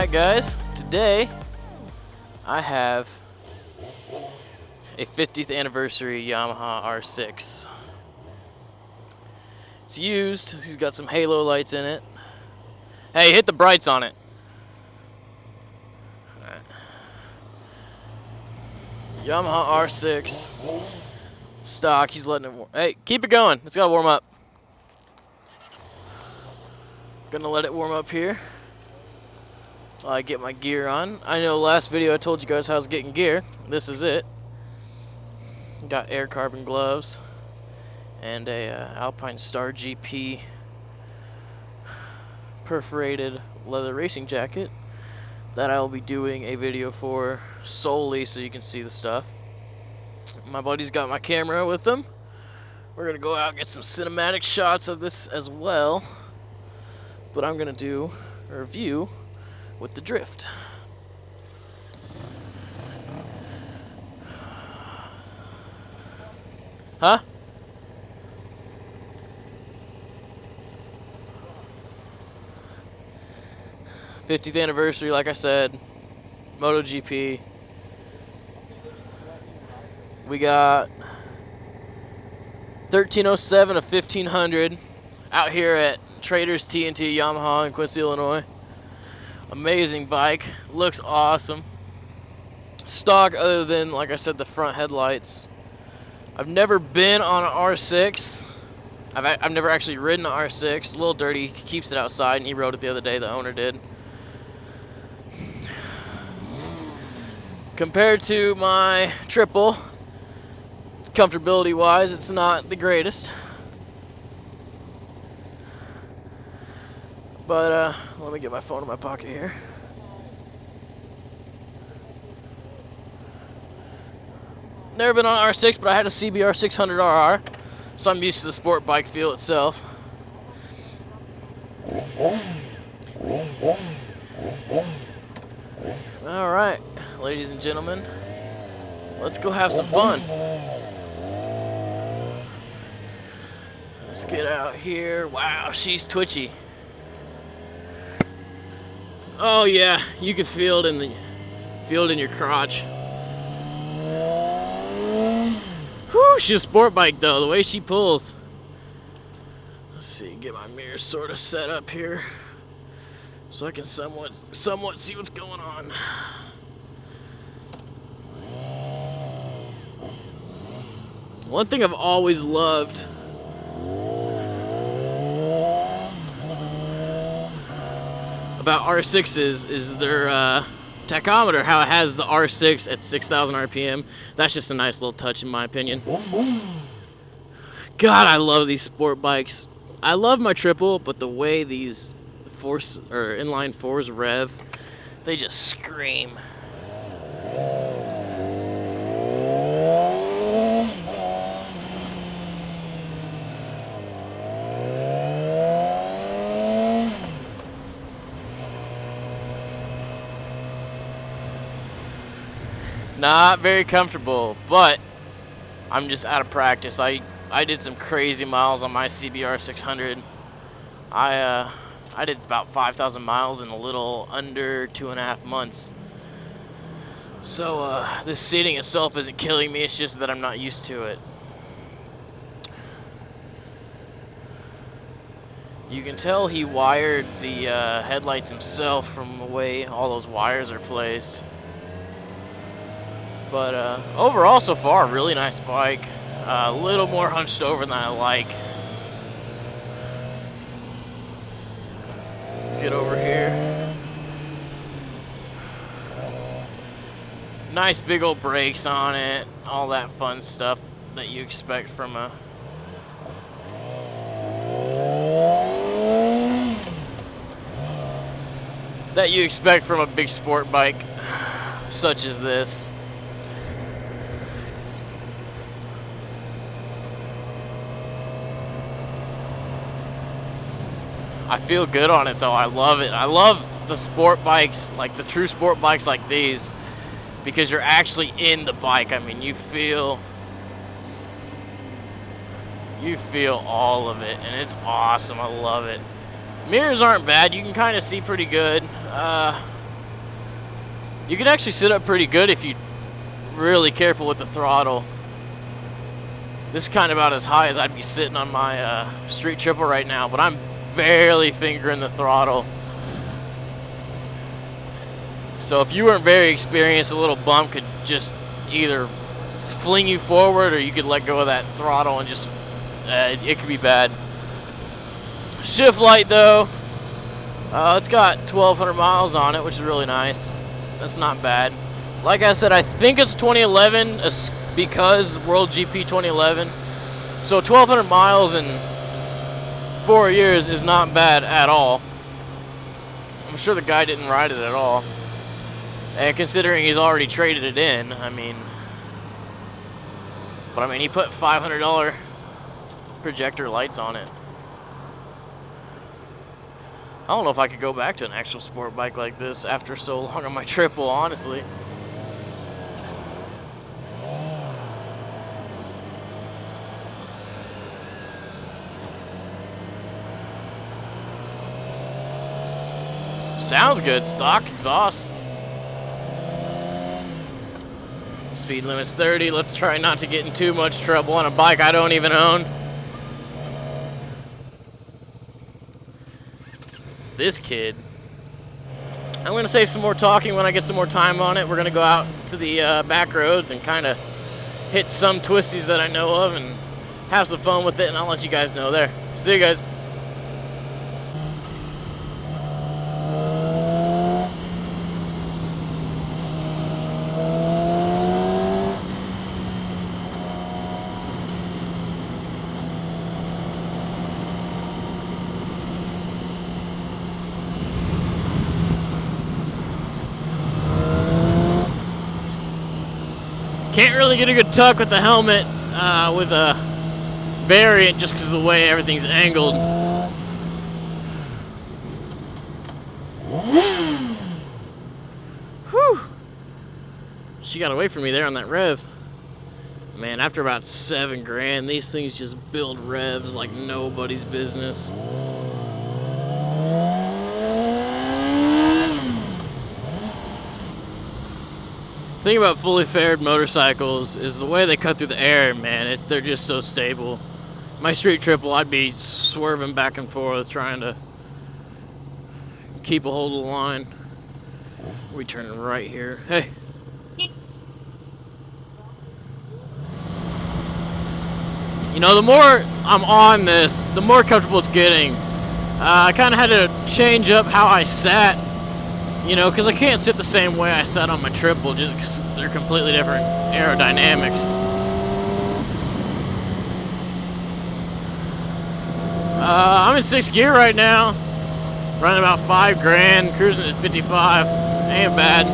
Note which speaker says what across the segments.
Speaker 1: Alright guys, today I have a 50th anniversary Yamaha R6. It's used, he's got some halo lights in it. Hey, hit the brights on it. Alright. Yamaha R6 stock, he's letting it hey, keep it going, it's gotta warm up. Gonna let it warm up here while I get my gear on. I know last video I told you guys how I was getting gear. This is it. Got air carbon gloves and a Alpinestars GP perforated leather racing jacket that I will be doing a video for solely so you can see the stuff. My buddy's got my camera with him. We're gonna go out and get some cinematic shots of this as well. But I'm gonna do a review with the drift. Huh? '50th anniversary, like I said. MotoGP. We got 1307 of 1500 out here at Traders TNT Yamaha in Quincy, Illinois. Amazing bike, looks awesome. Stock other than, like I said, the front headlights. I've never been on an R6. I've never actually ridden an R6. A little dirty, he keeps it outside, and he rode it the other day, the owner did. Compared to my triple, comfortability wise, it's not the greatest. But let me get my phone in my pocket here. Never been on R6, but I had a CBR 600RR, so I'm used to the sport bike feel itself. All right, ladies and gentlemen, let's go have some fun. Let's get out here. Wow, she's twitchy. Oh yeah, you can feel it in your crotch. Whew, she's a sport bike though, the way she pulls. Let's see, get my mirror sort of set up here so I can somewhat see what's going on. One thing I've always loved about R6s is their tachometer, how it has the R6 at 6,000 RPM. That's just a nice little touch in my opinion. God, I love these sport bikes. I love my triple, but the way these inline fours rev, they just scream. Not very comfortable, but I'm just out of practice. I did some crazy miles on my CBR 600. I did about 5,000 miles in a little under 2.5 months. So this seating itself isn't killing me, it's just that I'm not used to it. You can tell he wired the headlights himself from the way all those wires are placed. But overall, so far, really nice bike. A little more hunched over than I like. Get over here. Nice big old brakes on it. All that fun stuff that you expect from a big sport bike such as this. I feel good on it though. I love it. I love the sport bikes, like the true sport bikes like these, because you're actually in the bike. I mean, you feel all of it, and it's awesome. I love it. Mirrors aren't bad. You can kind of see pretty good. You can actually sit up pretty good if you really careful with the throttle. This is kind of about as high as I'd be sitting on my street triple right now, but I'm barely fingering the throttle. So if you weren't very experienced, a little bump could just either fling you forward, or you could let go of that throttle and just, it could be bad. Shift light though, it's got 1,200 miles on it, which is really nice. That's not bad. Like I said, I think it's 2011 because World GP 2011. So 1,200 miles in 4 years is not bad at all. I'm sure the guy didn't ride it at all. And considering he's already traded it in, I mean... But I mean, he put $500 projector lights on it. I don't know if I could go back to an actual sport bike like this after so long on my triple, honestly. Sounds good, stock exhaust. Speed limit's 30. Let's try not to get in too much trouble on a bike I don't even own. This kid. I'm going to save some more talking when I get some more time on it. We're going to go out to the back roads and kind of hit some twisties that I know of and have some fun with it, and I'll let you guys know there. See you guys. Can't really get a good tuck with the helmet with a variant just because of the way everything's angled. Whew. She got away from me there on that rev. Man, after about $7 grand, these things just build revs like nobody's business. The thing about fully faired motorcycles is the way they cut through the air, man. They're just so stable. My street triple, I'd be swerving back and forth trying to keep a hold of the line. We turning right here. Hey. You know, the more I'm on this, the more comfortable it's getting. I kind of had to change up how I sat. You know, because I can't sit the same way I sat on my triple, just because they're completely different aerodynamics. I'm in 6th gear right now, running about $5 grand, cruising at 55. Ain't bad.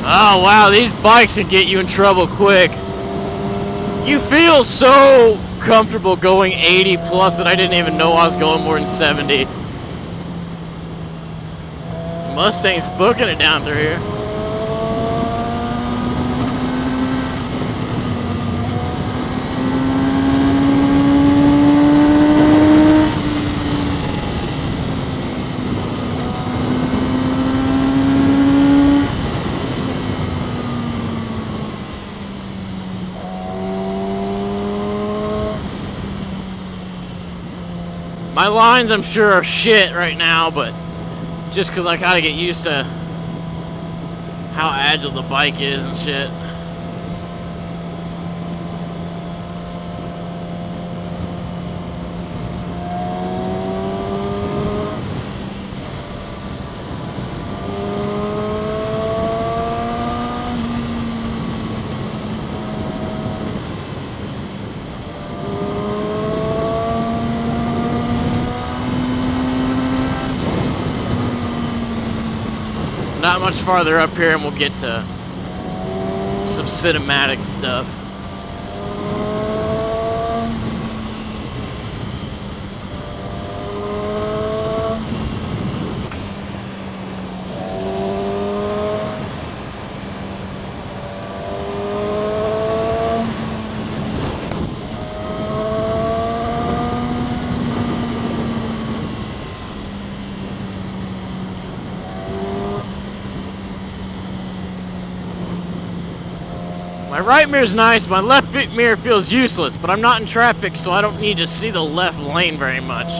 Speaker 1: Oh wow, these bikes can get you in trouble quick. You feel so comfortable going 80 plus that I didn't even know I was going more than 70. Mustang's booking it down through here. My lines, I'm sure, are shit right now, but just because I gotta get used to how agile the bike is and shit. Not much farther up here and we'll get to some cinematic stuff. My right mirror's nice, my left mirror feels useless, but I'm not in traffic, so I don't need to see the left lane very much.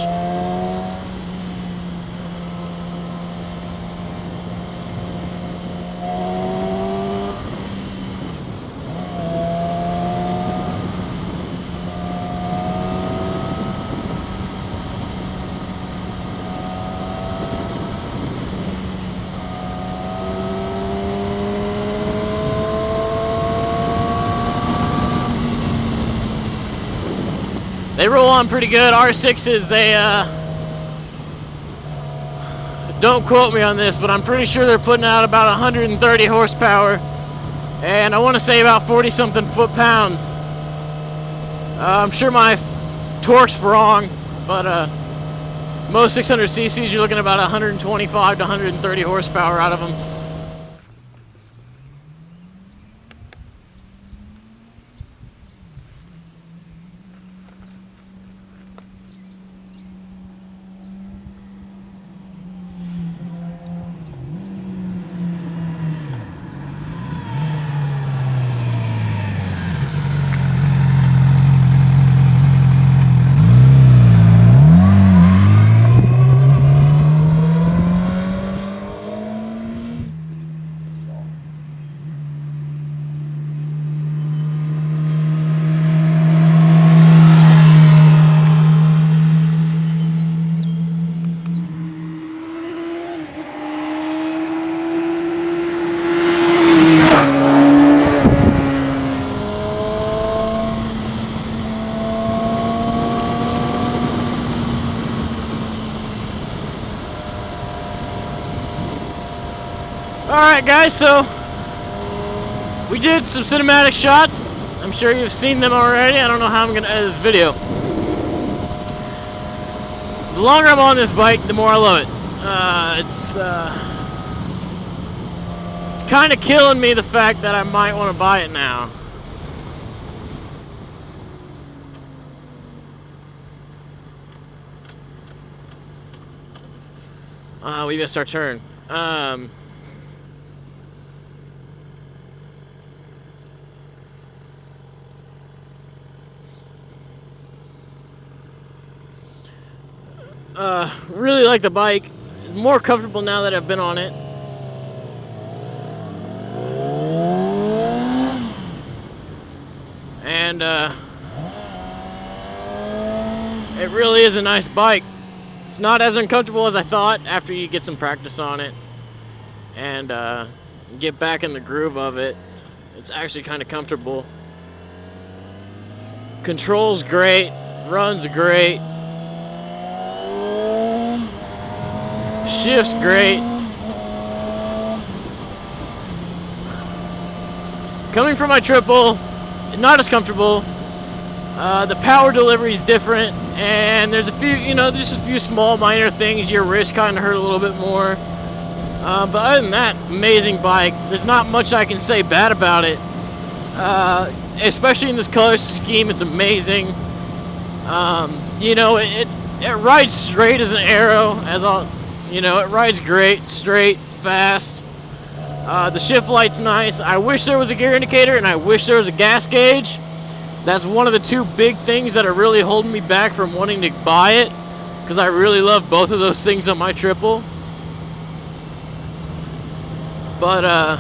Speaker 1: They roll on pretty good. R6s, they, don't quote me on this, but I'm pretty sure they're putting out about 130 horsepower. And I want to say about 40-something foot-pounds. I'm sure my torque's wrong, but most 600cc's, you're looking at about 125 to 130 horsepower out of them. Alright guys, so we did some cinematic shots. I'm sure you've seen them already. I don't know how I'm going to edit this video. The longer I'm on this bike, the more I love it. It's kind of killing me, the fact that I might want to buy it now. We missed our turn. Really like the bike. More comfortable now that I've been on it. And it really is a nice bike. It's not as uncomfortable as I thought after you get some practice on it and get back in the groove of it. It's actually kind of comfortable. Controls great, runs great. Shift's great. Coming from my triple, not as comfortable. The power delivery is different, and there's a few, just a few small minor things. Your wrist kind of hurt a little bit more. But other than that, amazing bike. There's not much I can say bad about it. Especially in this color scheme, it's amazing. It rides straight as an arrow, it rides great, straight, fast. The shift light's nice. I wish there was a gear indicator, and I wish there was a gas gauge. That's one of the two big things that are really holding me back from wanting to buy it, because I really love both of those things on my triple. But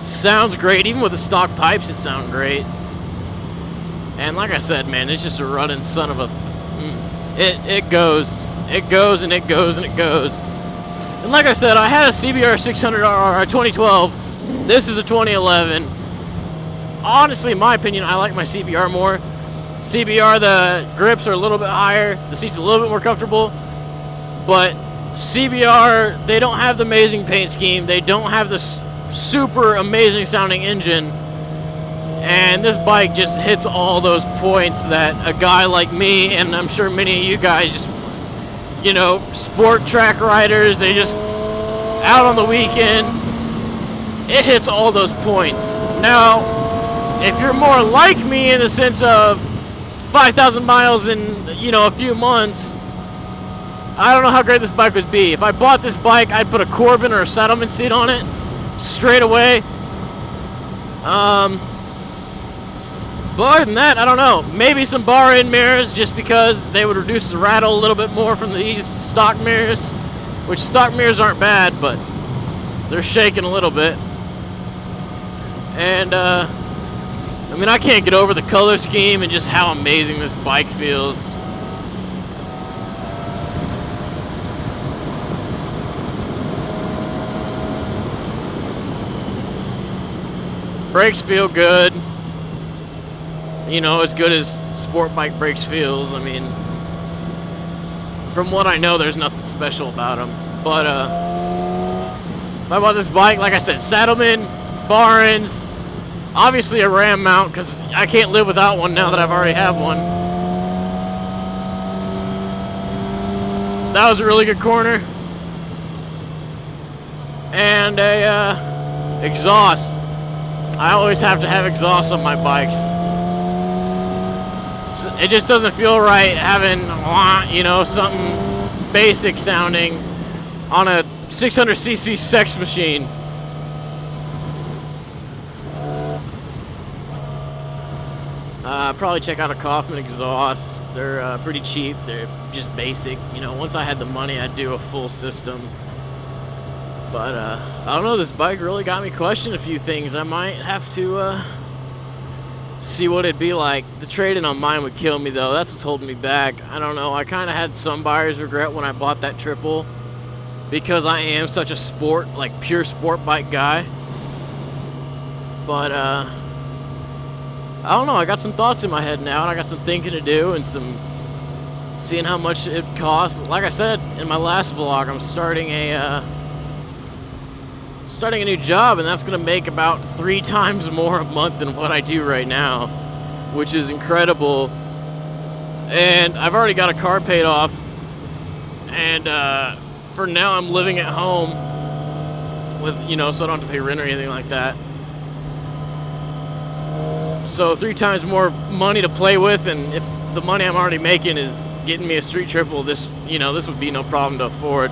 Speaker 1: sounds great. Even with the stock pipes, it sounds great. And like I said, man, it's just a running son of a... It goes. It goes, and it goes, and it goes. And like I said, I had a CBR 600RR 2012. This is a 2011. Honestly, in my opinion, I like my CBR more. CBR, the grips are a little bit higher. The seat's a little bit more comfortable. But CBR, they don't have the amazing paint scheme. They don't have this super amazing sounding engine. And this bike just hits all those points that a guy like me, and I'm sure many of you guys, just, sport track riders, they just out on the weekend, it hits all those points. Now, if you're more like me in the sense of 5,000 miles in, a few months, I don't know how great this bike would be. If I bought this bike, I'd put a Corbin or a Saddleman seat on it straight away. But other than that, I don't know. Maybe some bar end mirrors, just because they would reduce the rattle a little bit more from these stock mirrors, which stock mirrors aren't bad, but they're shaking a little bit. And I mean, I can't get over the color scheme and just how amazing this bike feels. Brakes feel good. You know, as good as sport bike brakes feels. I mean, from what I know, there's nothing special about them. But if I bought this bike, like I said, Saddlemen, bar ends, obviously a ram mount, because I can't live without one now that I've already have one. That was a really good corner. And a exhaust. I always have to have exhaust on my bikes. It just doesn't feel right having, you know, something basic sounding on a 600cc sex machine. Probably check out a Kaufman exhaust. They're pretty cheap. They're just basic. You know, once I had the money, I'd do a full system. But I don't know, this bike really got me questioning a few things. I might have to see what it'd be like. The trade-in on mine would kill me, though. That's what's holding me back. I don't know. I kind of had some buyer's regret when I bought that triple, because I am such a sport, like pure sport bike guy. But I don't know. I got some thoughts in my head now, and I got some thinking to do, and some seeing how much it costs. Like I said in my last vlog, I'm starting a new job, and that's going to make about 3 times more a month than what I do right now, which is incredible. And I've already got a car paid off, and for now I'm living at home with, you know, so I don't have to pay rent or anything like that. So 3 times more money to play with, and if the money I'm already making is getting me a street triple, this, you know, this would be no problem to afford.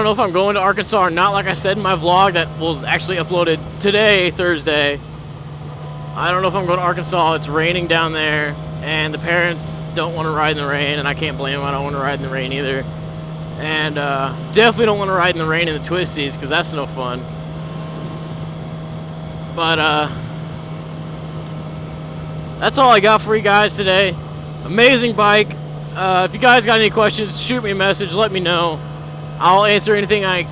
Speaker 1: If I'm going to Arkansas or not. Like I said in my vlog that was actually uploaded today, Thursday, I don't know if I'm going to Arkansas. It's raining down there, and the parents don't want to ride in the rain, and I can't blame them. I don't want to ride in the rain either, and definitely don't want to ride in the rain in the twisties, because that's no fun. But that's all I got for you guys today. Amazing bike. If you guys got any questions, shoot me a message, let me know. I'll answer anything that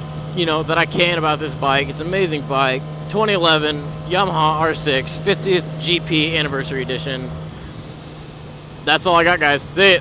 Speaker 1: I can about this bike. It's an amazing bike. 2011 Yamaha R6 50th GP Anniversary Edition. That's all I got, guys. See ya.